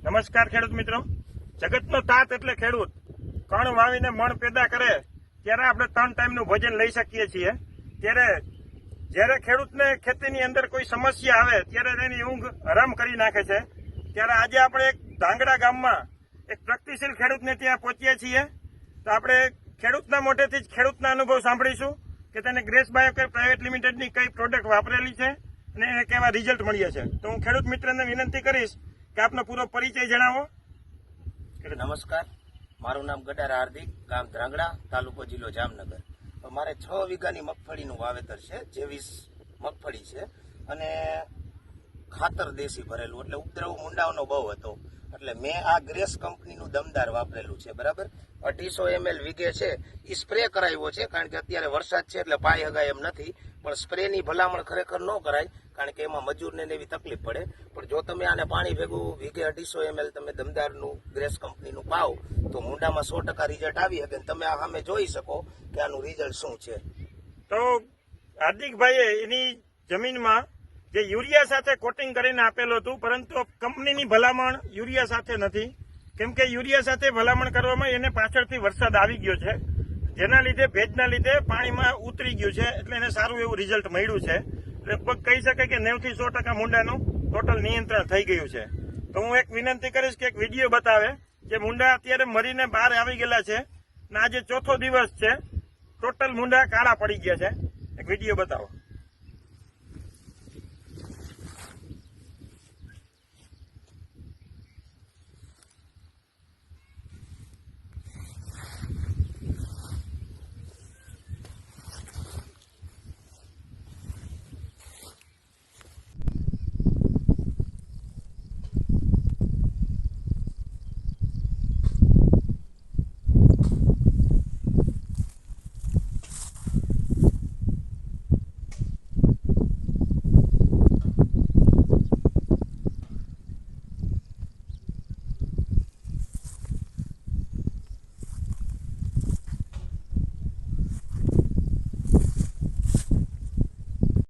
નમસ્કાર ખેડૂત મિત્રો। જગતનો તાત એટલે ખેડૂત। કણ વાવીને મણ પેદા કરે ત્યારે આપણે 3 ટાઈમનું ભોજન લઈ શકીએ છીએ। ત્યારે જ્યારે ખેડૂતને ખેતીની અંદર કોઈ સમસ્યા આવે ત્યારે તેની ઊંઘ હરામ કરી નાખે છે। ત્યારે આજે આપણે એક ધાંગડા ગામમાં એક પ્રગતિશીલ ખેડૂતને ત્યાં પહોંચ્યા છીએ। તો આપણે ખેડૂતના મોઢેથી જ ખેડૂતના અનુભવ સાંભળીશું કે તેને ગ્રેસ બાયોકેર પ્રાઇવેટ લિમિટેડની કઈ પ્રોડક્ટ વાપરેલી છે અને એને કેવા રિઝલ્ટ મળ્યા છે। તો હું ખેડૂત મિત્રને વિનંતી કરીશ કે આપનો પૂરો પરિચય જણાવો। નમસ્કાર, મારું નામ ગડાર હાર્દિક, ગામ ધ્રાંગડા, તાલુકો જિલ્લો જામનગર। મારે 6 વીઘાની મગફળીનું વાવેતર છે, 23 મગફળી છે અને ખાતર દેશી ભરેલું, એટલે ઉપદ્રવ મુંડાઓનો બહુ હતો એટલે મેં આ ગ્રેસ કંપનીનું દમદાર વાપરેલું છે। બરાબર 250 ml વીઘે છે, એ સ્પ્રે કરાવ્યો છે કારણ કે અત્યારે વરસાદ છે એટલે પાઈ હગાય એમ નથી, પણ સ્પ્રેની ભલામણ ખરેખર ન કરાય કારણ કે એમાં મજૂરને એવી તકલીફ પડે। પણ જો તમે આને પાણી ભેગું વીઘે 250 ml તમે દમદારનું ગ્રેસ કંપનીનું પાવ તો મુંડામાં 100% રિઝલ્ટ આવી શકે। તમે આ સામે જોઈ શકો કે આનું રિઝલ્ટ શું છે। તો હાર્દિકભાઈએ એની જમીનમાં જે યુરિયા સાથે કોટિંગ કરીને આપેલું હતું, પરંતુ કંપનીની ભલામણ યુરિયા સાથે નથી, કેમ કે યુરિયા સાથે ભલામણ કરવામાં એને પાછળથી વરસાદ આવી ગયો છે, જેના લીધે ભેજના લીધે પાણીમાં ઉતરી ગયું છે, એટલે એને સારું એવું રિઝલ્ટ મળ્યું છે। લગભગ કહી શકાય કે 90 થી 100% મુંડાનું ટોટલ નિયંત્રણ થઈ ગયું છે। તો હું એક વિનંતી કરીશ કે એક વિડીયો બતાવે જે મુંડા અત્યારે મરીને બહાર આવી ગયેલા છે અને આજે 4થો દિવસ છે, ટોટલ મુંડા કાળા પડી ગયા છે। એક વિડીયો બતાવો।